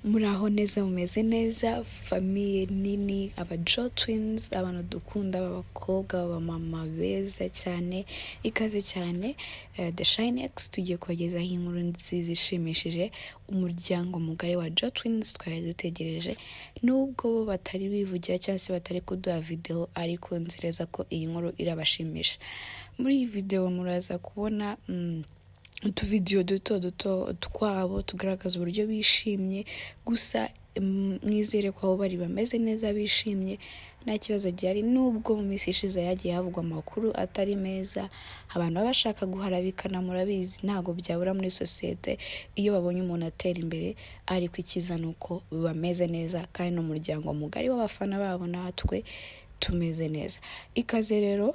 Muraho neza, mumeze neza, famiye nini, aba Jo Twins, abantu dukunda b'abakobwa b'abamama beza cyane, ikaze cyane. The Shine X tugiye kubagezaho inkuru nziza ishimishije, umuryango mugari wa Jo Twins twari dutegereje, nubwo bo batari bivugira cyangwa se batari kuduha video, ariko nzireza ko iyi nkuru irabashimisha. Muri iyi video muraza kubona utuvidewo duto duto twabo tugaragaza uburyo bishimye, gusa mwizere ko aho bari bameze neza, bishimye, nta kibazo gihari. Nubwo mu minsi ishize yagiye havugwa amakuru atari meza, abantu baba bashaka guharabikana, murabizi ntabwo byabura muri sosiyete iyo babonye umuntu atera imbere, ariko ikiza ni uko bameze neza kandi n'umuryango mugari w'abafana babo natwe tumeze neza. Ikaze rero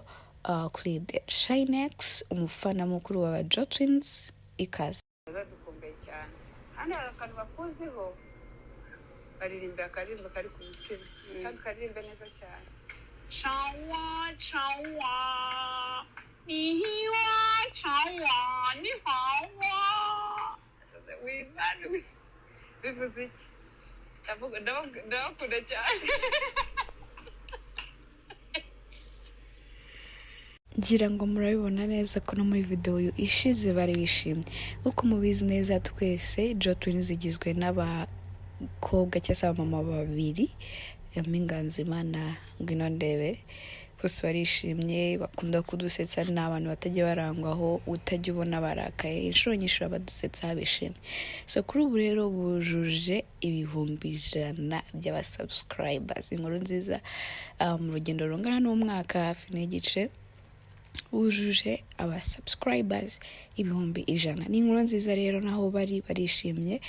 kuri The Shine X, umufana mukuru wa Jo Twins, ikaze. Dukumbuye cyane hano hari akantu bakuziho, baririmba akaririmbo kari ku mutima kandi karirimbe neza cyane. Chawa chawa ni hiwa chawa ni hawa, bivuze iki? Ndabakunda cyane. Ngira ngo murabibona neza ko no muri video ishize bari bishimye. Uko mubizi neza twese, Jo Twins igizwe n'abakobwa cyangwa se abamama babiri, Yaminganzimana Ngwino Ndebe. Bose barishimye, bakunda kudusetsa, ni abantu batajya barangwaho utajya ubona barakaye, inshuro nyinshi badusetsa bishimye. So kuri ubu rero bujuje ibihumbi 100 by'abasubscribers. Inkuru nziza mu rugendo rungana n'umwaka hafi n'igice, wujuje aba subscribers ibihumbi 100. Ni inkuru nziza rero, naho bari barishimye.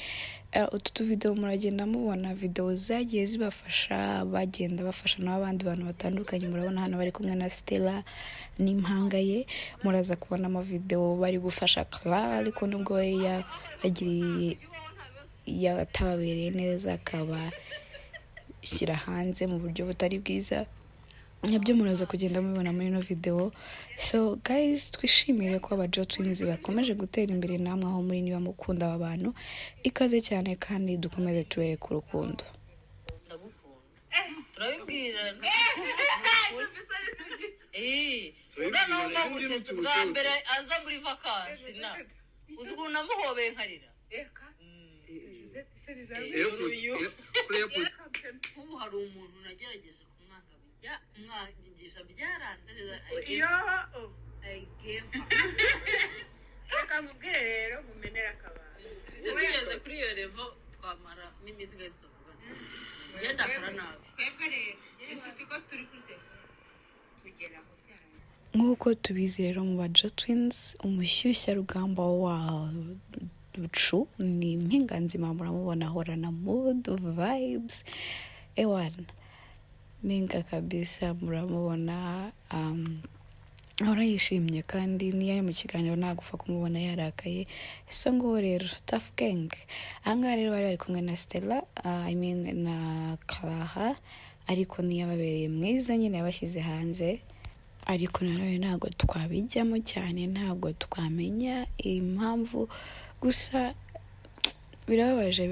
Utu video muragenda mubona video zagiye zibafasha, bagenda bafasha n'abandi bantu batandukanye. Murabona hano bari kumwe na Stella n'impanga ye, muraza kubona ama video bari gufasha Clara, ariko nubwo yagiriye yatababereye neza akaba shyira hanze mu buryo butari bwiza, nabyo muraza kugenda mubibona muri no video. So guys, twishimire ko aba Jo Twins bakomeje gutera imbere, namwe aho muri niba mukunda aba bantu, ikaze cyane kandi dukomeze tubereke urukundo. Turabibwira urana gusetse bwa mbere aza muri vakansi, na uzi ukuntu namuhobeye nkarira. Ubu hari umuntu nagerageje umwangisha byaranze neza. Reka mubwire rero mumenera akabanga. Tugeze kuri iyo level twamara n'imiziga zitavugana. Ngenda akora nabi. Twebwe rero ese ufiko turi kuri telefone kugera aho byaranye. Nk'uko tubizi rero mu ba Jo Twins, umushyushya rugamba wa Bucu ni Impinganzima, muramubona ahorana mood vibes. Ewan Minga kabisa, muramubona ahora yishimye, kandi niyo ari mu kiganiro ntagupfa kumubona yarakaye. So ngo rero Tough Gang, ahangaha rero bari kumwe na Stella, na Clara, ariko niyo yababereye mwiza nyine, yabashyize hanze. Ariko nanone ntabwo twabijyamo cyane, ntabwo twamenya impamvu, gusa birababaje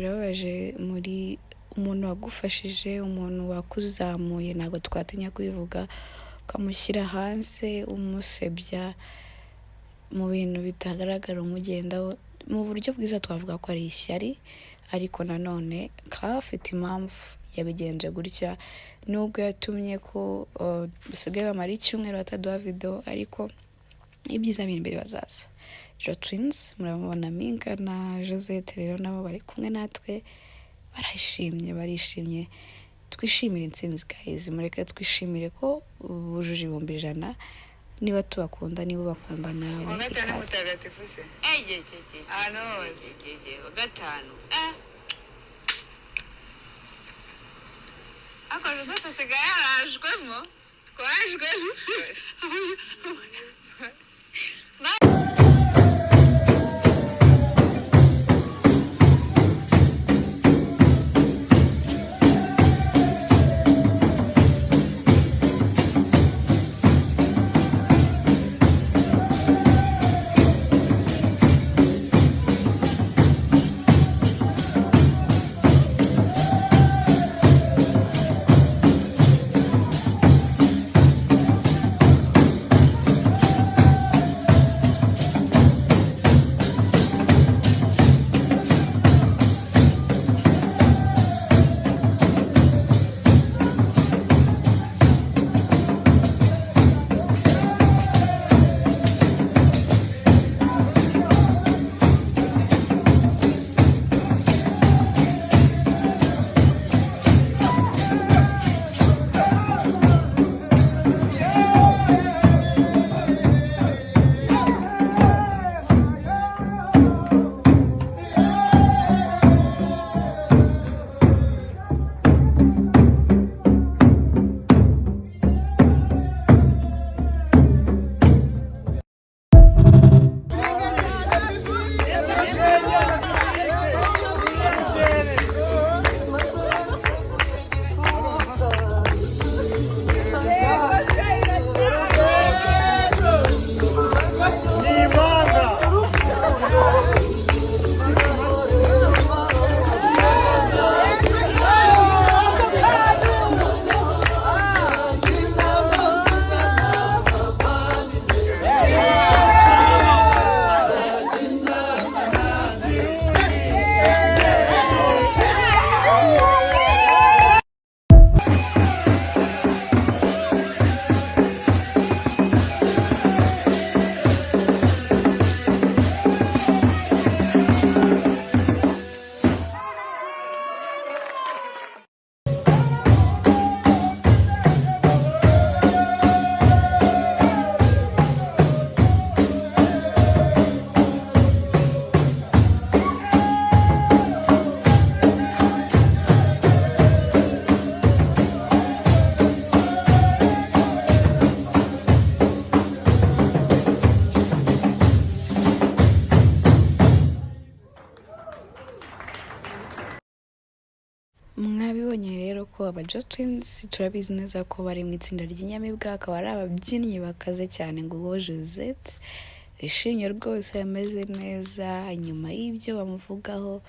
muri umuntu wagufashije, umuntu wakuzamuye, ntabwo twatinya kwivuga, ukamushyira hanze umusebya mu bintu bitagaragara, umugendaho mu buryo bwiza. Twavuga ko ari ishyari, ariko nanone Clara afite impamvu yabigenje gutya, nubwo yatumye ko basigaye bamara icyumweru bataduha video, ariko ibyiza biri imbere bazaza. Jo Twins murabona Minga na Josette rero nabo bari kumwe natwe, barishimye. Twishimire intsinzi guys, mureke twishimire ko bujuje ibihumbi 100. Niba tubakunda, niba bakunda nawe, ikaze. Gatanu ako Josette asigaye yarajwemo, twajwemo. mwabibonye rero ko aba Jo Twins turabizi neza ko bari mu itsinda ry'inyamibwa, akaba ari ababyinnyi bakaze cyane ngo uwo Josette ishimye rwose ameze neza. Nyuma y'ibyo bamuvugaho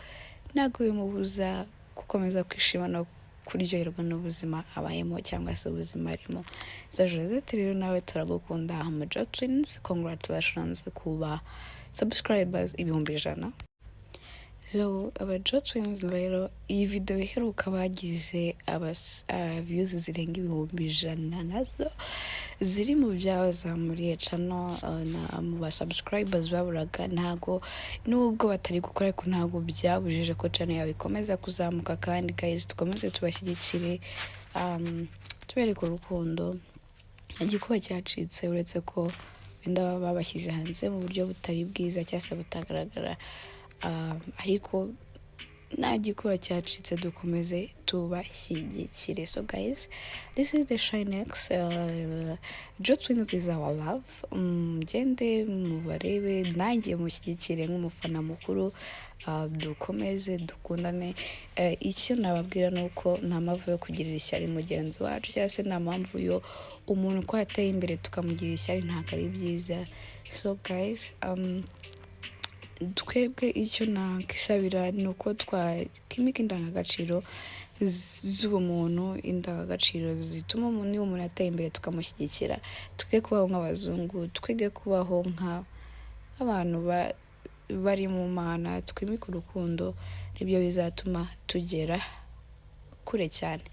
ntabwo bimubuza gukomeza kwishima no kuryoherwa n'ubuzima abayemo cyangwa se ubuzima arimo. So Josette rero nawe turagukunda ama Jo Twins, congratulations kuba subscribers 100,000. So aba Jo Twins rero iyi video iheruka bagize views zirenga 100,000 nazo ziri mu byabazamuriye channel na mu ba subscribers baburaga. Ntago nubwo batari gukora ariko ntago byabujije ko channel yawe ikomeza kuzamuka. Kandi guys, tukomeze tubashyigikire, tubereke urukundo. Igikuba cyacitse uretse ko wenda babashyize hanze mu buryo butari bwiza cyangwa se butagaragara, ariko nta gikuba cyacitse, dukomeze tubashyigikire. So guys, this is the Shinex. Jo Twins is our love. Mugende mubarebe, nanjye mushyigikire nk'umufana mukuru, dukomeze dukundane. Icyo nababwira ni uko nta mpamvu yo kugirira ishyari mugenzi wacu, cyangwa se nta mpamvu yo umuntu ko yateye imbere tukamugirira ishyari, ntabwo ari byiza. So guys, twebwe icyo nakisabira ni uko twakimika indangagaciro z'ubumuntu, indangagaciro zituma niba umuntu ateye imbere tukamushyigikira. Twige kubaho nk'abazungu, twige kubaho nk'abantu bari mu Mana, twimike urukundo, nibyo bizatuma tugera kure cyane.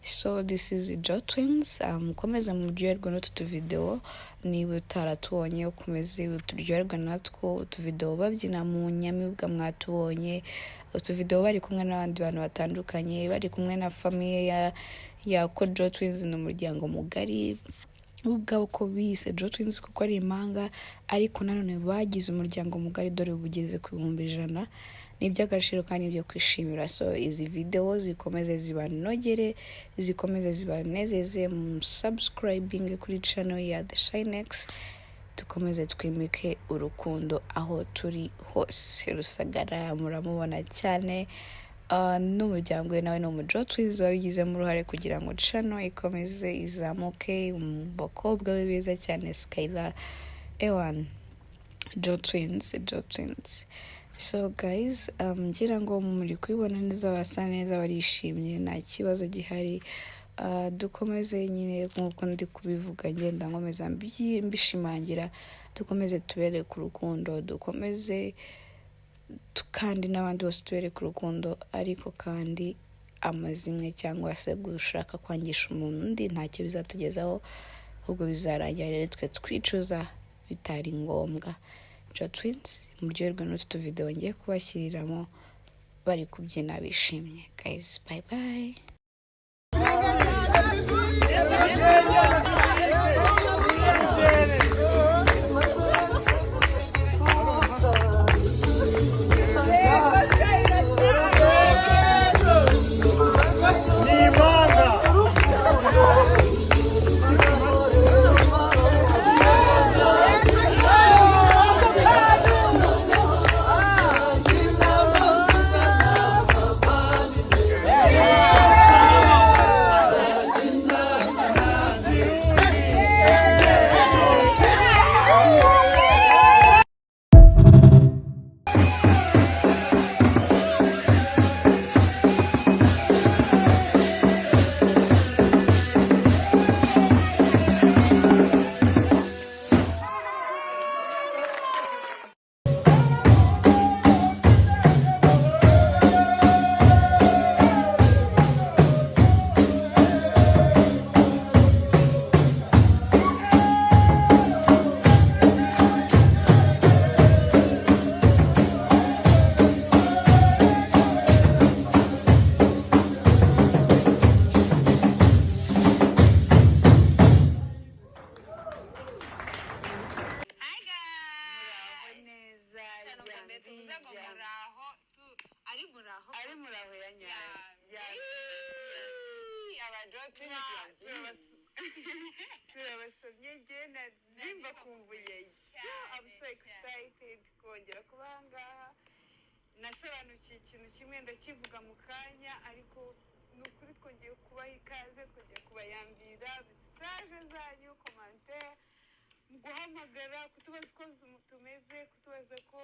So this is Jo Twins. Mukomeze muryoherwe n'utu tuvideo, niba utaratubonye ukomeze uturyoherwe natwo. Utuvideo babyina mu nyamibwa mwatubonye, utuvideo bari kumwe n'abandi bantu batandukanye, bari kumwe na famille ya ko Jo Twins ni umuryango mugari ubwabo ko bise Jo Twins kuko ari impanga, ariko nanone bagize umuryango mugari dore ubugeze ku 100,000. Ni iby'agaciro kandi ibyo kwishimira. So izi video zikomeze zibanogere, zikomeze zibanezeze. Subscribing kuri channel ya The Shinex, dukomeze twimike urukundo aho turi hose. Rusagara muramubona cyane, n'umuryango we nawe ni umu Jo Twins wabigizemo uruhare kugira ngo channel ikomeze izamuke. Umukobwa we beza cyane Skyla, Ewan, Jo Twins. So guys, ngira ngo muri kwibona neza, basa neza, barishimye, nta kibazo gihari. Dukomeze nyine nk'uko ndi kubivuga, ngenda nkomeza mbishimangira, dukomeze tubereke urukundo, dukomeze kandi n'abandi bose tubereke urukundo, ariko kandi amazimwe cyangwa se gushaka kwangisha umuntu undi ntacyo bizatugezaho, ahubwo bizarangira rero twe twicuza bitari ngombwa. Jo Twins, muryoherwe n'utu video ngiye kubashyiriramo bari kubyina bishimye. Guys, bye bye. ari muraho ya nyayo turabasomye ngena nimba kumbuye. I'm so excited kongera kuba aha ngaha. Nasobanukiye ikintu kimwe ndakivuga mu kanya, ariko mesaje zanyu komantere mu guhamagara kutubaza uko tumeze kutubaza ko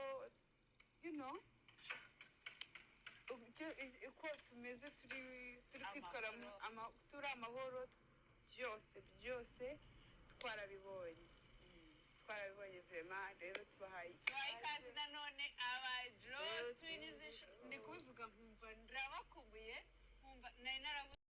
you know uko tumeze turi kwitwara turi amahoro byose twarabibonye vraiment rero tubahaye ikaze nanone abajo twinizi ndi kubivuga nkumva ndabakumbuye nkumva nari narabuze